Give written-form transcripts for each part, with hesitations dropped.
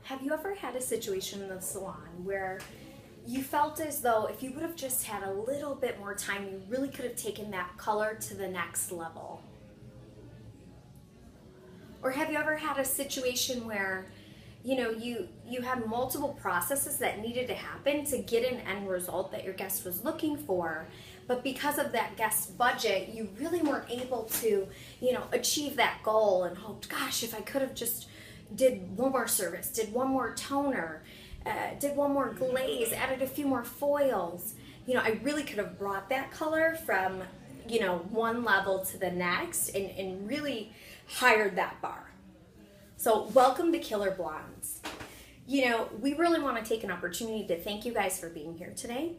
Have you ever had a situation in the salon where you felt as though if you would have just had a little bit more time, you really could have taken that color to the next level? Or have you ever had a situation where you had multiple processes that needed to happen to get an end result that your guest was looking for, but because of that guest's budget, you really weren't able to, achieve that goal, and hoped, gosh, if I could have just did one more service, did one more toner, did one more glaze, added a few more foils, I really could have brought that color from, one level to the next and really hired that bar. So welcome to Killer Blondes. We really want to take an opportunity to thank you guys for being here today.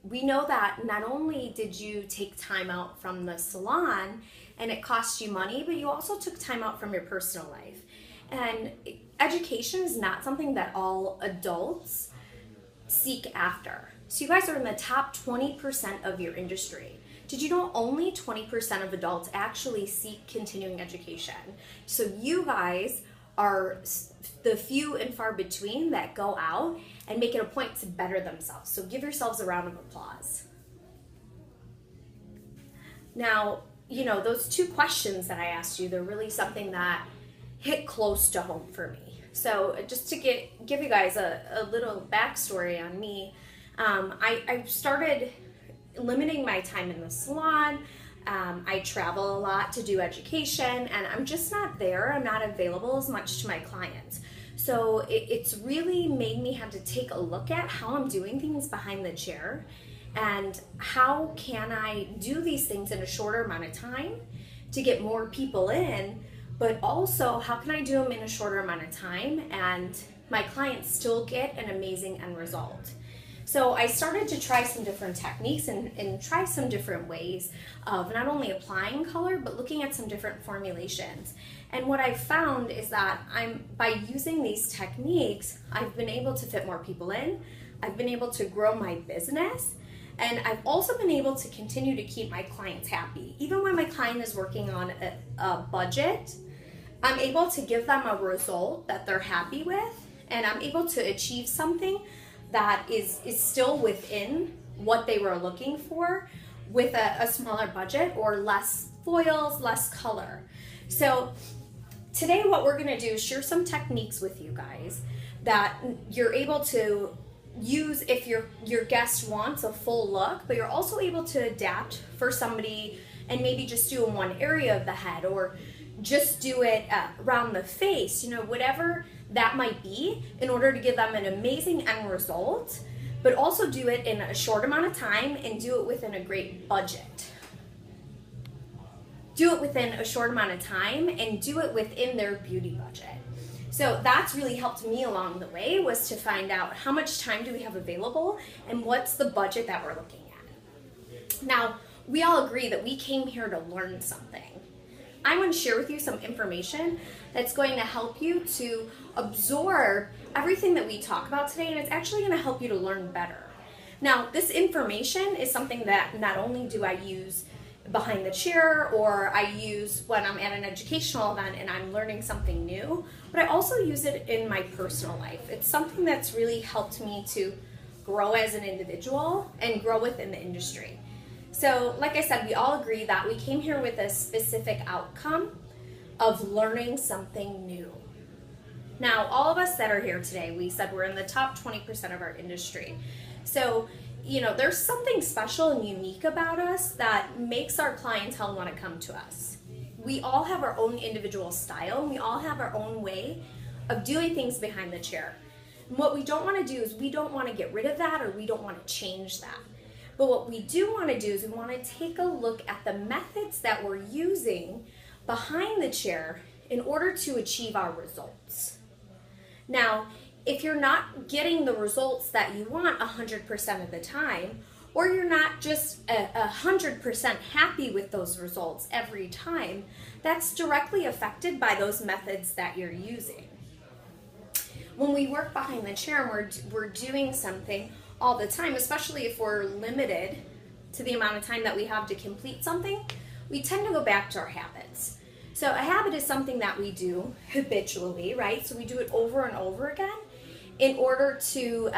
We know that not only did you take time out from the salon and it cost you money, but you also took time out from your personal life. And education is not something that all adults seek after. So you guys are in the top 20% of your industry. Did you know only 20% of adults actually seek continuing education? So you guys are the few and far between that go out and make it a point to better themselves. So give yourselves a round of applause. Now, those two questions that I asked you, they're really something that hit close to home for me. So just to give you guys a little backstory on me, I started limiting my time in the salon. I travel a lot to do education, and I'm just not there. I'm not available as much to my clients. So it's really made me have to take a look at how I'm doing things behind the chair and how can I do these things in a shorter amount of time to get more people in, but also how can I do them in a shorter amount of time and my clients still get an amazing end result. So I started to try some different techniques and try some different ways of not only applying color, but looking at some different formulations. And what I've found is that by using these techniques, I've been able to fit more people in, I've been able to grow my business, and I've also been able to continue to keep my clients happy. Even when my client is working on a budget, I'm able to give them a result that they're happy with, and I'm able to achieve something that is still within what they were looking for with a smaller budget or less foils, less color. So today what we're gonna do is share some techniques with you guys that you're able to use if your guest wants a full look, but you're also able to adapt for somebody and maybe just do in one area of the head or just do it around the face, whatever that might be, in order to give them an amazing end result, but also do it in a short amount of time and do it within a great budget. Do it within a short amount of time and do it within their beauty budget. So that's really helped me along the way, was to find out how much time do we have available and what's the budget that we're looking at. Now, we all agree that we came here to learn something. I'm going to share with you some information that's going to help you to absorb everything that we talk about today, and it's actually going to help you to learn better. Now, this information is something that not only do I use behind the chair or I use when I'm at an educational event and I'm learning something new, but I also use it in my personal life. It's something that's really helped me to grow as an individual and grow within the industry. So like I said, we all agree that we came here with a specific outcome of learning something new. Now, all of us that are here today, we said we're in the top 20% of our industry. So, there's something special and unique about us that makes our clientele want to come to us. We all have our own individual style, and we all have our own way of doing things behind the chair. And what we don't want to do is we don't want to get rid of that, or we don't want to change that. But what we do want to do is we want to take a look at the methods that we're using behind the chair in order to achieve our results. Now, if you're not getting the results that you want 100% of the time, or you're not just 100% happy with those results every time, that's directly affected by those methods that you're using. When we work behind the chair and we're doing something all the time, especially if we're limited to the amount of time that we have to complete something, we tend to go back to our habits. So a habit is something that we do habitually, right? So we do it over and over again, in order to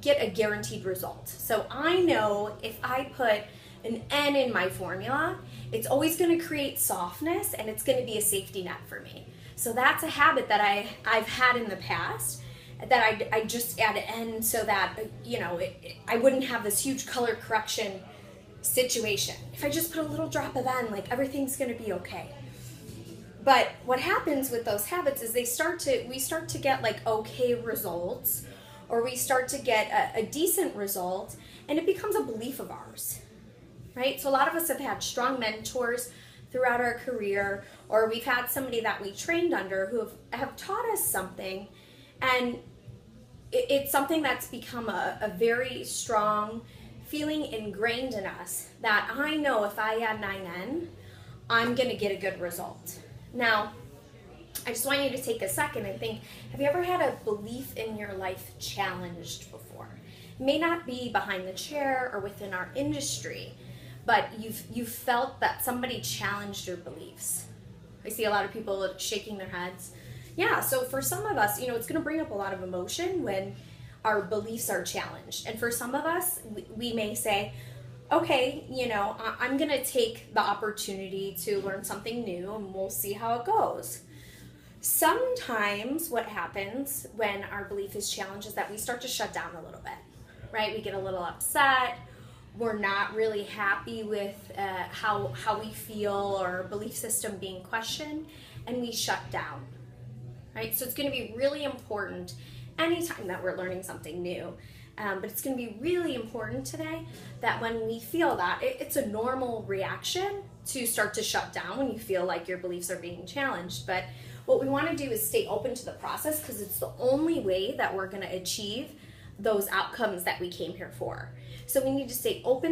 get a guaranteed result. So I know if I put an N in my formula, it's always going to create softness and it's going to be a safety net for me. So that's a habit that I've had in the past, that I just add an N so that, I wouldn't have this huge color correction situation. If I just put a little drop of N, like everything's going to be okay. But what happens with those habits is we start to get like okay results, or we start to get a decent result, and it becomes a belief of ours, right? So a lot of us have had strong mentors throughout our career, or we've had somebody that we trained under who have taught us something, and it's something that's become a very strong feeling ingrained in us that I know if I add 9N, I'm going to get a good result. Now, I just want you to take a second and think, have you ever had a belief in your life challenged before? It may not be behind the chair or within our industry, but you've felt that somebody challenged your beliefs. I see a lot of people shaking their heads. Yeah, so for some of us, it's going to bring up a lot of emotion when our beliefs are challenged. And for some of us, we may say, okay, I'm going to take the opportunity to learn something new and we'll see how it goes. Sometimes what happens when our belief is challenged is that we start to shut down a little bit, right? We get a little upset. We're not really happy with how we feel or our belief system being questioned, and we shut down, right? So it's going to be really important anytime that we're learning something new. But it's going to be really important today that when we feel that, it's a normal reaction to start to shut down when you feel like your beliefs are being challenged. But what we want to do is stay open to the process, because it's the only way that we're going to achieve those outcomes that we came here for. So we need to stay open